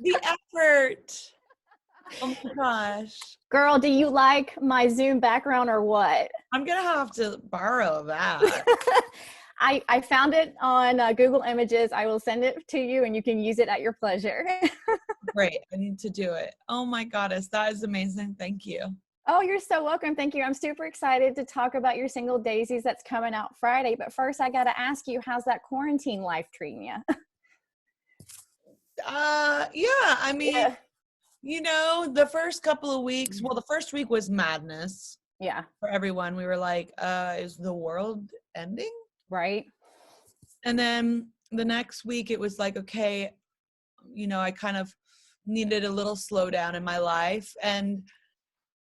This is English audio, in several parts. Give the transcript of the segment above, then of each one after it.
The effort. Oh my gosh. Girl, do you like my Zoom background or what? I'm going to have to borrow that. I found it on Google Images. I will send it to you and you can use it at your pleasure. Great. I need to do it. Oh my goddess. That is amazing. Thank you. Oh, you're so welcome. Thank you. I'm super excited to talk about your single Daisies that's coming out Friday. But first, I got to ask you, how's that quarantine life treating you? Yeah. I mean, Yeah. you know, the first couple of weeks, well, the first week was madness. Yeah. For everyone. We were like, is the world ending? Right. And then the next week it was like, okay, you know, I kind of needed a little slowdown in my life. And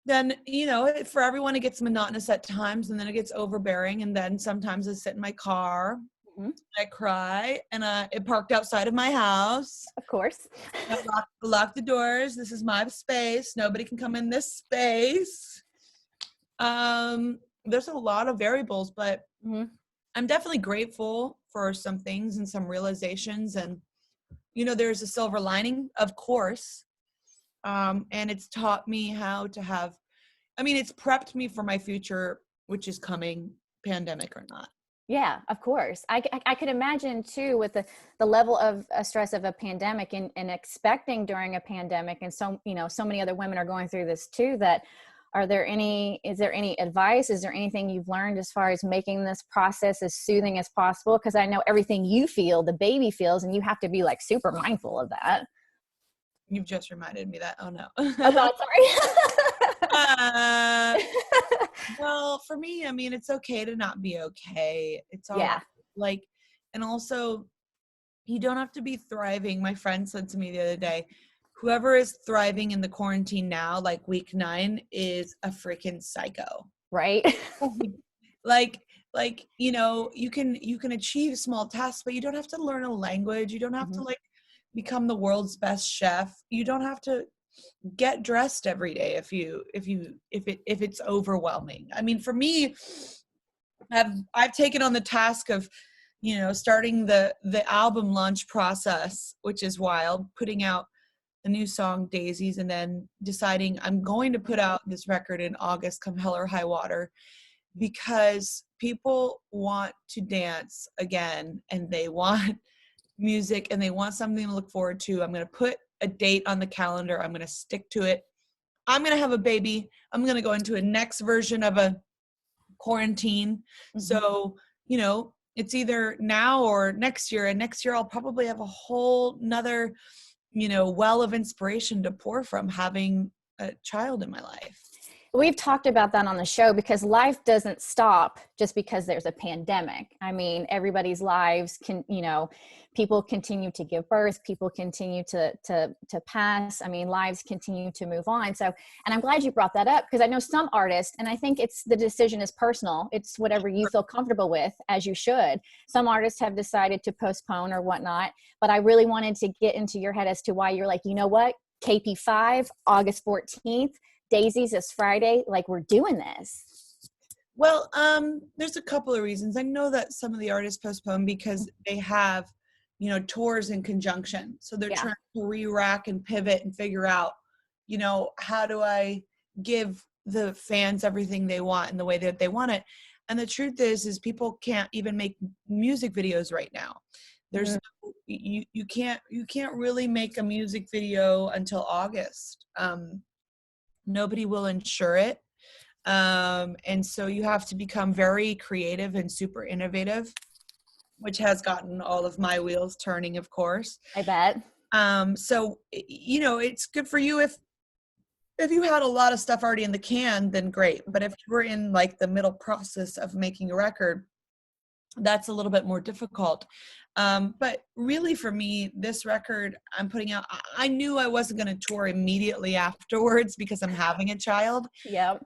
then, you know, for everyone, it gets monotonous at times and then it gets overbearing. And then sometimes I sit in my car, I cry, and it parked outside of my house. Of course. I lock the doors. This is my space. Nobody can come in this space. There's a lot of variables, but I'm definitely grateful for some things and some realizations. And, you know, there's a silver lining, of course. And it's taught me how to have, I mean, it's prepped me for my future, which is coming, pandemic or not. Yeah, of course. I could imagine too with the level of stress of a pandemic and expecting during a pandemic. And so, you know, so many other women are going through this too, that is there any advice? Is there anything you've learned as far as making this process as soothing as possible? Because I know everything you feel, the baby feels, and you have to be like super mindful of that. You've just reminded me that. Oh no. Oh God, sorry. Well, for me, I mean, it's okay to not be okay. It's all Yeah. like, and also you don't have to be thriving. My friend said to me the other day, whoever is thriving in the quarantine now, like week 9, is a freaking psycho. Right. like, you know, you can achieve small tasks, but you don't have to learn a language. You don't have to like become the world's best chef. You don't have to get dressed every day if it's overwhelming. I mean, for me, I've taken on the task of, you know, starting the album launch process, which is wild, putting out a new song, Daisies, and then deciding I'm going to put out this record in August, come hell or high water, because people want to dance again and they want music and they want something to look forward to. I'm going to put a date on the calendar. I'm going to stick to it. I'm going to have a baby. I'm going to go into a next version of a quarantine. So, you know, it's either now or next year. And next year I'll probably have a whole nother, you know, well of inspiration to pour from having a child in my life. We've talked about that on the show because life doesn't stop just because there's a pandemic. I mean, everybody's lives can, you know, people continue to give birth, people continue to pass. I mean, lives continue to move on. So, and I'm glad you brought that up because I know some artists, and I think it's the decision is personal. It's whatever you feel comfortable with, as you should. Some artists have decided to postpone or whatnot, but I really wanted to get into your head as to why you're like, you know what, KP5, August 14th, Daisies is Friday, like we're doing this. Well, there's a couple of reasons. I know that some of the artists postpone because they have, you know, tours in conjunction. So they're trying to re-rack and pivot and figure out, you know, how do I give the fans everything they want in the way that they want it? And the truth is people can't even make music videos right now. There's you can't really make a music video until August. Nobody will insure it. And so you have to become very creative and super innovative, which has gotten all of my wheels turning, of course. I bet. So, you know, it's good for you if you had a lot of stuff already in the can, then great. But if you were in like the middle process of making a record, that's a little bit more difficult. But really for me, this record I'm putting out, I knew I wasn't going to tour immediately afterwards because I'm having a child. Yep.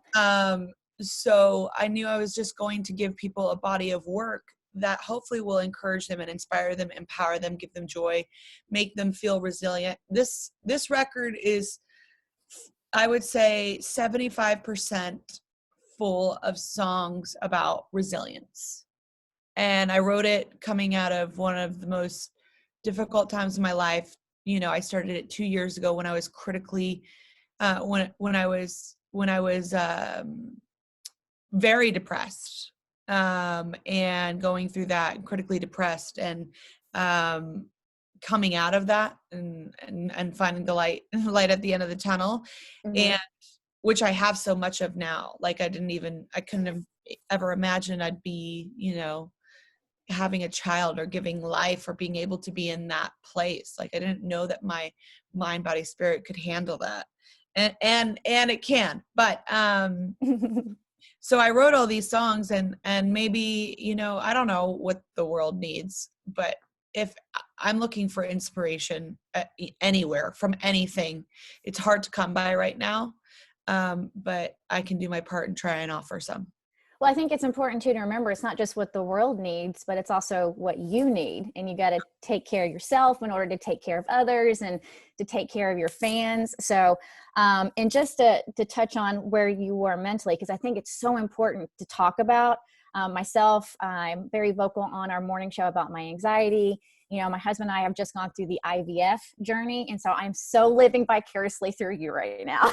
So I knew I was just going to give people a body of work that hopefully will encourage them and inspire them, empower them, give them joy, make them feel resilient. This record is, I would say, 75% full of songs about resilience. And I wrote it coming out of one of the most difficult times in my life, I started it 2 years ago when I was critically, when I was very depressed, and going through that, critically depressed, and coming out of that, and finding the light at the end of the tunnel, Mm-hmm. and which I have so much of now. Like I couldn't have ever imagined I'd be, having a child or giving life or being able to be in that place. Like I didn't know that my mind, body, spirit could handle that. And it can. But so I wrote all these songs, and maybe, I don't know what the world needs, but if I'm looking for inspiration anywhere from anything, it's hard to come by right now. But I can do my part and try and offer some. Well, I think it's important too to remember it's not just what the world needs, but it's also what you need. And you got to take care of yourself in order to take care of others and to take care of your fans. So, and just to touch on where you were mentally, because I think it's so important to talk about. Myself, I'm very vocal on our morning show about my anxiety. My husband and I have just gone through the IVF journey. And so I'm so living vicariously through you right now.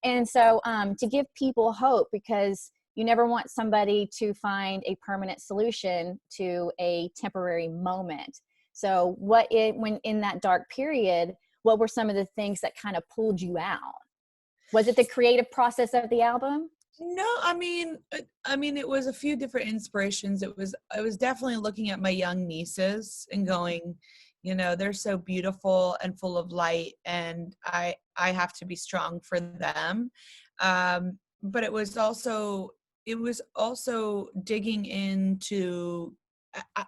And so to give people hope, because you never want somebody to find a permanent solution to a temporary moment. So when in that dark period, what were some of the things that kind of pulled you out? Was it the creative process of the album? No, I mean, it was a few different inspirations. I was definitely looking at my young nieces and going, they're so beautiful and full of light, and I have to be strong for them. But it was also digging into,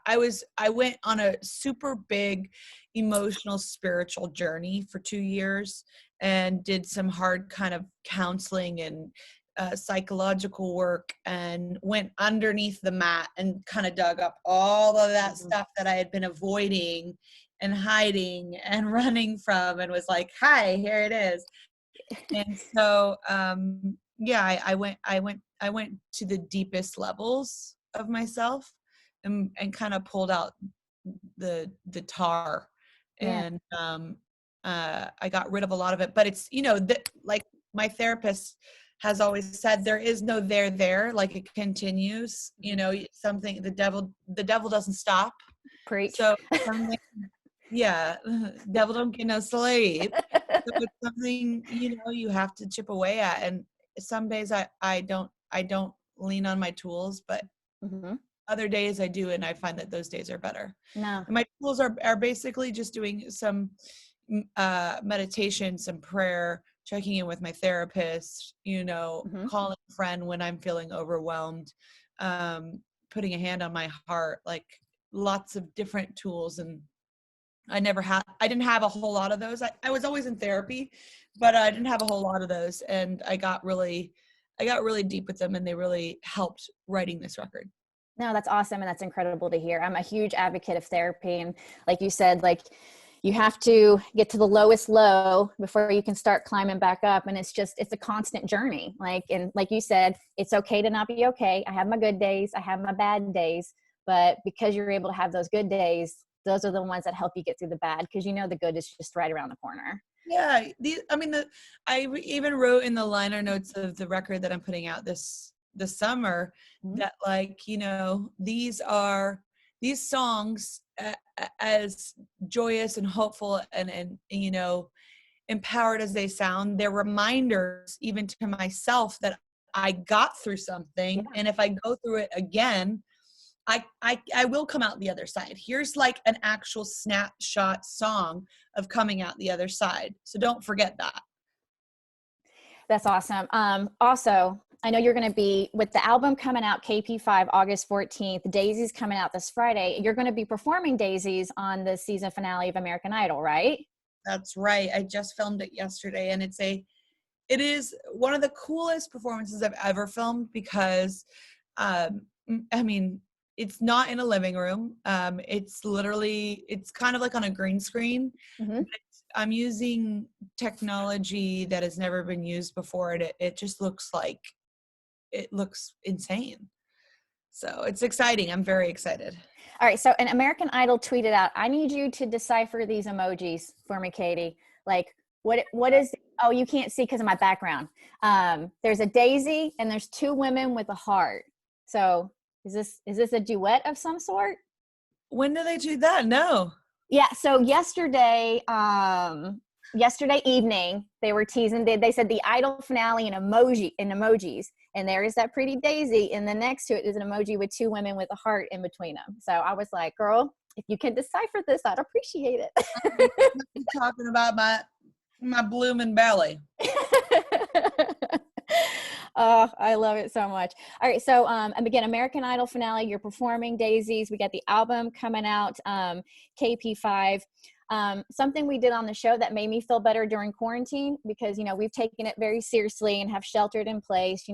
I went on a super big emotional, spiritual journey for 2 years, and did some hard kind of counseling and psychological work, and went underneath the mat and kind of dug up all of that stuff that I had been avoiding and hiding and running from, and was like, hi, here it is. And so I went to the deepest levels of myself, and kind of pulled out the tar. Yeah. And I got rid of a lot of it, but it's, like my therapist has always said, there is no there, like it continues, something, the devil doesn't stop. Preach. So yeah, devil don't get no sleep. So it's something, you have to chip away at. And some days I don't lean on my tools, but other days I do, and I find that those days are better. No. And my tools are basically just doing some meditation, some prayer, checking in with my therapist, calling a friend when I'm feeling overwhelmed, putting a hand on my heart, like lots of different tools. And I didn't have a whole lot of those. I was always in therapy, but I didn't have a whole lot of those. And I got really deep with them, and they really helped writing this record. No, that's awesome. And that's incredible to hear. I'm a huge advocate of therapy. And like you said, like you have to get to the lowest low before you can start climbing back up. And it's a constant journey. And like you said, it's okay to not be okay. I have my good days. I have my bad days. But because you're able to have those good days, those are the ones that help you get through the bad, because the good is just right around the corner. Yeah. I even wrote in the liner notes of the record that I'm putting out this summer, that these songs, as joyous and hopeful and empowered as they sound, they're reminders even to myself that I got through something. Yeah. And if I go through it again, I will come out the other side. Here's like an actual snapshot song of coming out the other side. So don't forget that. That's awesome. Also, I know you're going to be with the album coming out, KP5, August 14th, Daisies coming out this Friday. You're going to be performing Daisies on the season finale of American Idol, right? That's right. I just filmed it yesterday, and it is one of the coolest performances I've ever filmed, because, it's not in a living room. It's kind of like on a green screen. Mm-hmm. I'm using technology that has never been used before. And it just looks insane. So it's exciting. I'm very excited. All right. So an American Idol tweeted out, I need you to decipher these emojis for me, Katy. Like what is, oh, you can't see because of my background. There's a daisy and there's two women with a heart. So is this a duet of some sort? When do they do that? No. Yeah. So yesterday evening, they were teasing, they said the Idol finale in emojis. And there is that pretty daisy. And then next to it is an emoji with two women with a heart in between them. So I was like, girl, if you can decipher this, I'd appreciate it. I'm talking about my blooming belly. Oh, I love it so much. All right. So, and again, American Idol finale, you're performing Daisies. We got the album coming out, KP5. Something we did on the show that made me feel better during quarantine, because, we've taken it very seriously and have sheltered in place.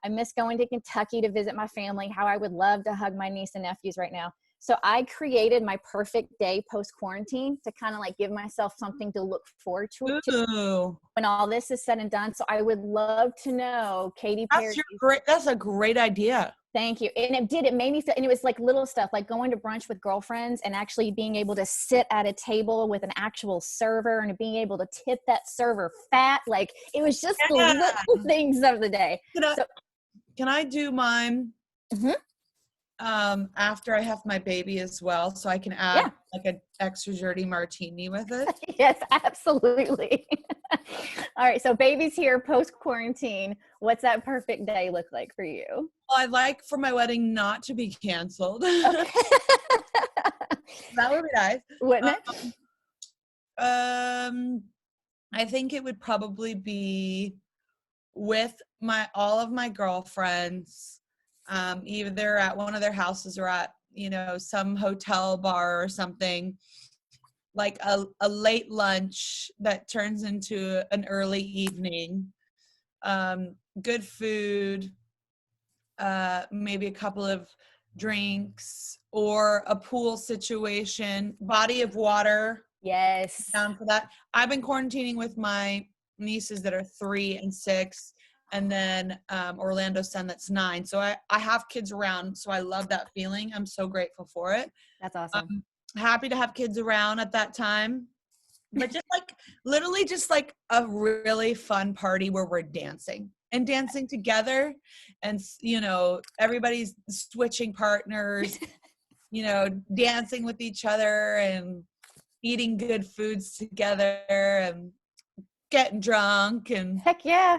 I miss going to Kentucky to visit my family, how I would love to hug my niece and nephews right now. So I created my perfect day post-quarantine to kind of like give myself something to look forward to when all this is said and done. So I would love to know, Katy Perry. That's a great idea. Thank you. And it made me feel, and it was like little stuff, like going to brunch with girlfriends and actually being able to sit at a table with an actual server and being able to tip that server fat. Like it was just the little things of the day. Can I do mine? Mm-hmm. After I have my baby as well, so I can add like an extra dirty martini with it. Yes, absolutely. All right, so baby's here post quarantine. What's that perfect day look like for you? Well, I'd like for my wedding not to be canceled. Okay. That would be nice, wouldn't it? I think it would probably be with all of my girlfriends. Either at one of their houses or at, some hotel bar or something, like a late lunch that turns into an early evening, good food, maybe a couple of drinks or a pool situation, body of water. Yes. Down for that. I've been quarantining with my nieces that are 3 and 6. And then Orlando's son that's 9. So I have kids around. So I love that feeling. I'm so grateful for it. That's awesome. I'm happy to have kids around at that time. But just literally just like a really fun party where we're dancing together. And, everybody's switching partners, dancing with each other and eating good foods together and getting drunk and heck yeah.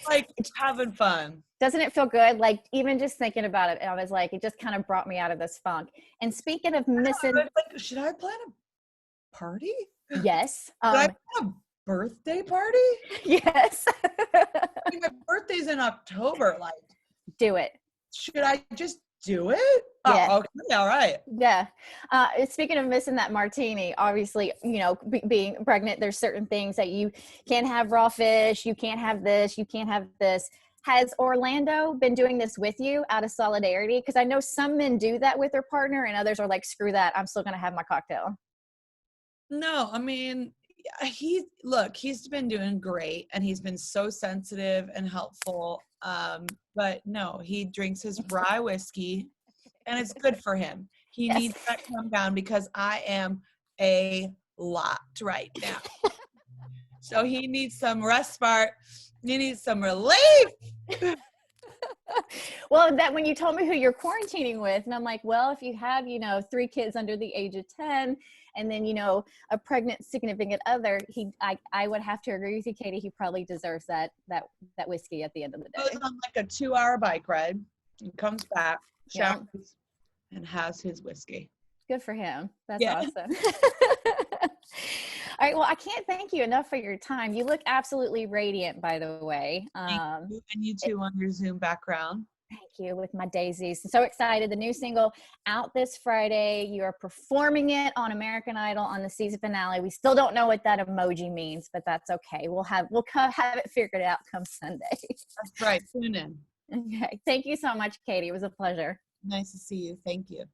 like having fun. Doesn't it feel good? Like even just thinking about it, I was like, it just kind of brought me out of this funk. And speaking of missing, should I plan a party? Yes. Should I plan a birthday party? Yes. My birthday's in October. Like, do it. Should I just do it? Yeah. Oh, okay. All right. Yeah. Speaking of missing that martini, obviously, being pregnant, there's certain things that you can't have raw fish. You can't have this. You can't have this. Has Orlando been doing this with you out of solidarity? Because I know some men do that with their partner and others are like, screw that. I'm still going to have my cocktail. No, I mean, he's been doing great and he's been so sensitive and helpful. But no, he drinks his rye whiskey and it's good for him. He needs that to come down because I am a lot right now. So he needs some respite. He needs some relief. Well, that when you told me who you're quarantining with, and I'm like, well, if you have, 3 kids under the age of 10, and then, a pregnant significant other, I would have to agree with you, Katy. He probably deserves that whiskey at the end of the day. Goes on like a 2-hour bike ride and comes back, showers, and has his whiskey. Good for him. That's awesome. All right. Well, I can't thank you enough for your time. You look absolutely radiant, by the way. Thank you. And you too on your Zoom background. Thank you. With my Daisies. So excited. The new single out this Friday. You are performing it on American Idol on the season finale. We still don't know what that emoji means, but that's okay. We'll have it figured out come Sunday. That's right. Tune in. Okay. Thank you so much, Katy. It was a pleasure. Nice to see you. Thank you.